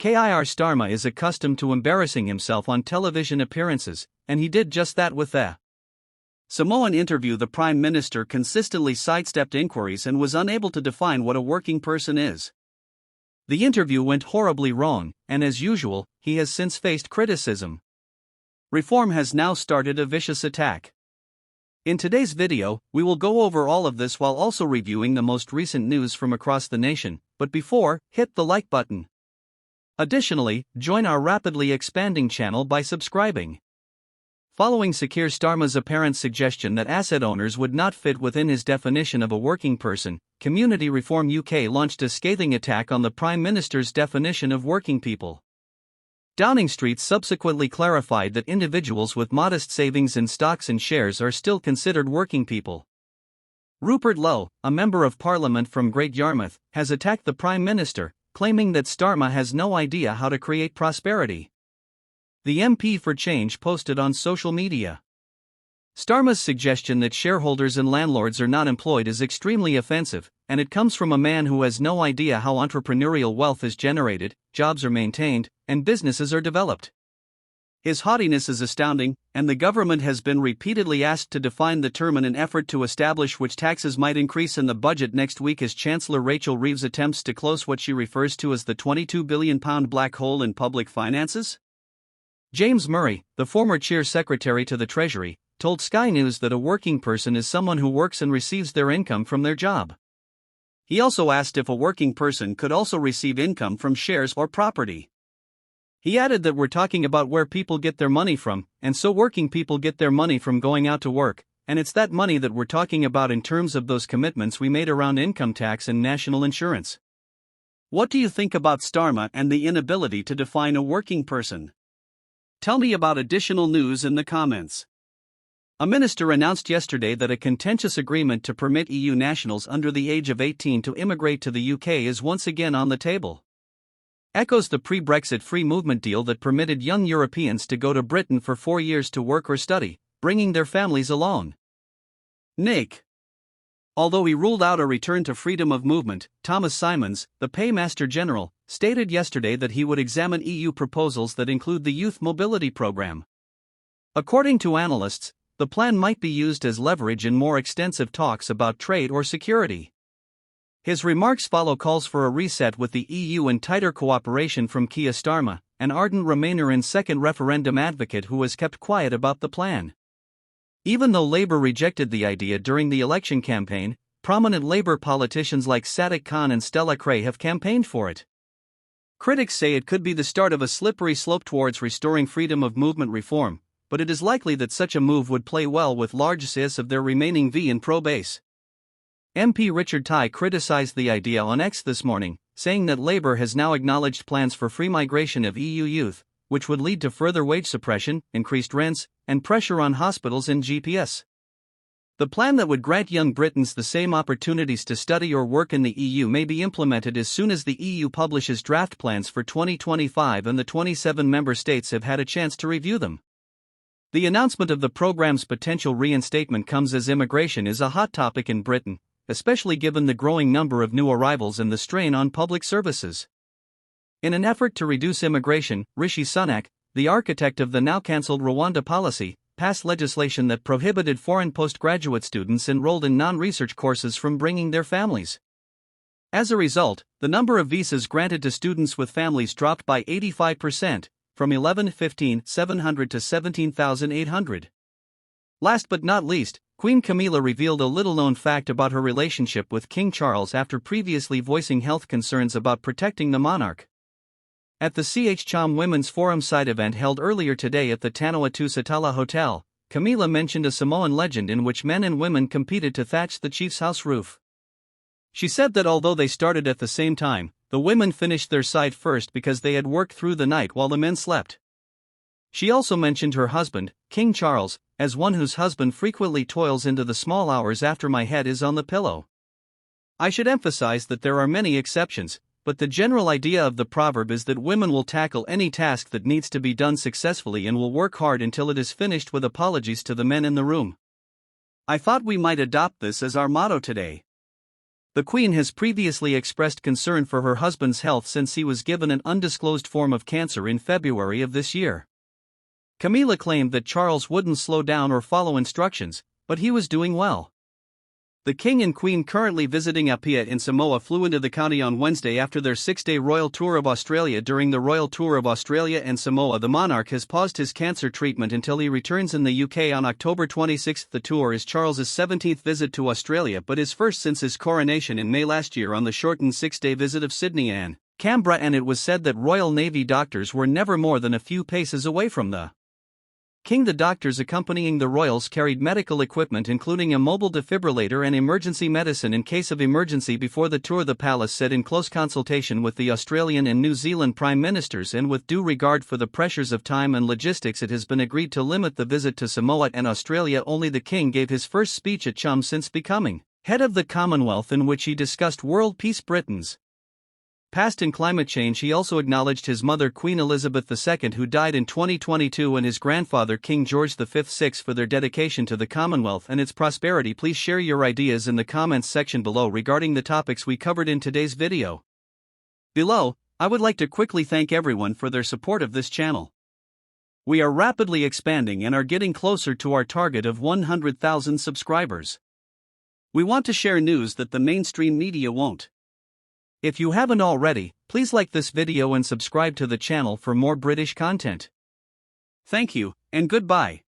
Keir Starmer is accustomed to embarrassing himself on television appearances, and he did just that with the Samoan interview. The Prime Minister consistently sidestepped inquiries and was unable to define what a working person is. The interview went horribly wrong, and as usual, he has since faced criticism. Reform has now started a vicious attack. In today's video, we will go over all of this while also reviewing the most recent news from across the nation, but before, hit the like button. Additionally, join our rapidly expanding channel by subscribing. Following Keir Starmer's apparent suggestion that asset owners would not fit within his definition of a working person, Community Reform UK launched a scathing attack on the Prime Minister's definition of working people. Downing Street subsequently clarified that individuals with modest savings in stocks and shares are still considered working people. Rupert Lowe, a member of Parliament from Great Yarmouth, has attacked the Prime Minister, claiming that Starmer has no idea how to create prosperity. The MP for Change posted on social media. Starmer's suggestion that shareholders and landlords are not employed is extremely offensive, and it comes from a man who has no idea how entrepreneurial wealth is generated, jobs are maintained, and businesses are developed. His haughtiness is astounding, and the government has been repeatedly asked to define the term in an effort to establish which taxes might increase in the budget next week as Chancellor Rachel Reeves attempts to close what she refers to as the £22 billion black hole in public finances. James Murray, the former Chair Secretary to the Treasury, told Sky News that a working person is someone who works and receives their income from their job. He also asked if a working person could also receive income from shares or property. He added that we're talking about where people get their money from, and so working people get their money from going out to work, and it's that money that we're talking about in terms of those commitments we made around income tax and national insurance. What do you think about Starmer and the inability to define a working person? Tell me about additional news in the comments. A minister announced yesterday that a contentious agreement to permit EU nationals under the age of 18 to immigrate to the UK is once again on the table. Echoes the pre-Brexit free movement deal that permitted young Europeans to go to Britain for 4 years to work or study, bringing their families along. Nick. Although he ruled out a return to freedom of movement, Thomas Simons, the Paymaster General, stated yesterday that he would examine EU proposals that include the Youth Mobility Programme. According to analysts, the plan might be used as leverage in more extensive talks about trade or security. His remarks follow calls for a reset with the EU and tighter cooperation from Keir Starmer, an ardent Remainer and second referendum advocate who has kept quiet about the plan. Even though Labour rejected the idea during the election campaign, prominent Labour politicians like Sadiq Khan and Stella Cray have campaigned for it. Critics say it could be the start of a slippery slope towards restoring freedom of movement reform, but it is likely that such a move would play well with large swaths of their remaining V and pro base. MP Richard Tye criticised the idea on X this morning, saying that Labour has now acknowledged plans for free migration of EU youth, which would lead to further wage suppression, increased rents, and pressure on hospitals and GPS. The plan that would grant young Britons the same opportunities to study or work in the EU may be implemented as soon as the EU publishes draft plans for 2025 and the 27 member states have had a chance to review them. The announcement of the programme's potential reinstatement comes as immigration is a hot topic in Britain, especially given the growing number of new arrivals and the strain on public services. In an effort to reduce immigration, Rishi Sunak, the architect of the now-cancelled Rwanda policy, passed legislation that prohibited foreign postgraduate students enrolled in non-research courses from bringing their families. As a result, the number of visas granted to students with families dropped by 85%, from 11,700 to 17,800. Last but not least, Queen Camilla revealed a little-known fact about her relationship with King Charles after previously voicing health concerns about protecting the monarch. At the CHCHOM Women's Forum side event held earlier today at the Tanauatu Satala Hotel, Camilla mentioned a Samoan legend in which men and women competed to thatch the chief's house roof. She said that although they started at the same time, the women finished their side first because they had worked through the night while the men slept. She also mentioned her husband, King Charles, as one whose husband frequently toils into the small hours after my head is on the pillow. I should emphasize that there are many exceptions, but the general idea of the proverb is that women will tackle any task that needs to be done successfully and will work hard until it is finished, with apologies to the men in the room. I thought we might adopt this as our motto today. The Queen has previously expressed concern for her husband's health since he was given an undisclosed form of cancer in February of this year. Camilla claimed that Charles wouldn't slow down or follow instructions, but he was doing well. The King and Queen, currently visiting Apia in Samoa, flew into the county on Wednesday after their 6-day royal tour of Australia. During the royal tour of Australia and Samoa, the monarch has paused his cancer treatment until he returns in the UK on October 26. The tour is Charles's 17th visit to Australia, but his first since his coronation in May last year on the shortened 6-day visit of Sydney and Canberra, and it was said that Royal Navy doctors were never more than a few paces away from the King. The doctors accompanying the royals carried medical equipment including a mobile defibrillator and emergency medicine in case of emergency before the tour, the palace said, in close consultation with the Australian and New Zealand Prime Ministers and with due regard for the pressures of time and logistics. It has been agreed to limit the visit to Samoa and Australia only. The King gave his first speech at CHUM since becoming head of the Commonwealth, in which he discussed world peace, Britain's past and climate change. He also acknowledged his mother, Queen Elizabeth II, who died in 2022, and his grandfather, King George V for their dedication to the Commonwealth and its prosperity. Please share your ideas in the comments section below regarding the topics we covered in today's video. Below, I would like to quickly thank everyone for their support of this channel. We are rapidly expanding and are getting closer to our target of 100,000 subscribers. We want to share news that the mainstream media won't. If you haven't already, please like this video and subscribe to the channel for more British content. Thank you, and goodbye.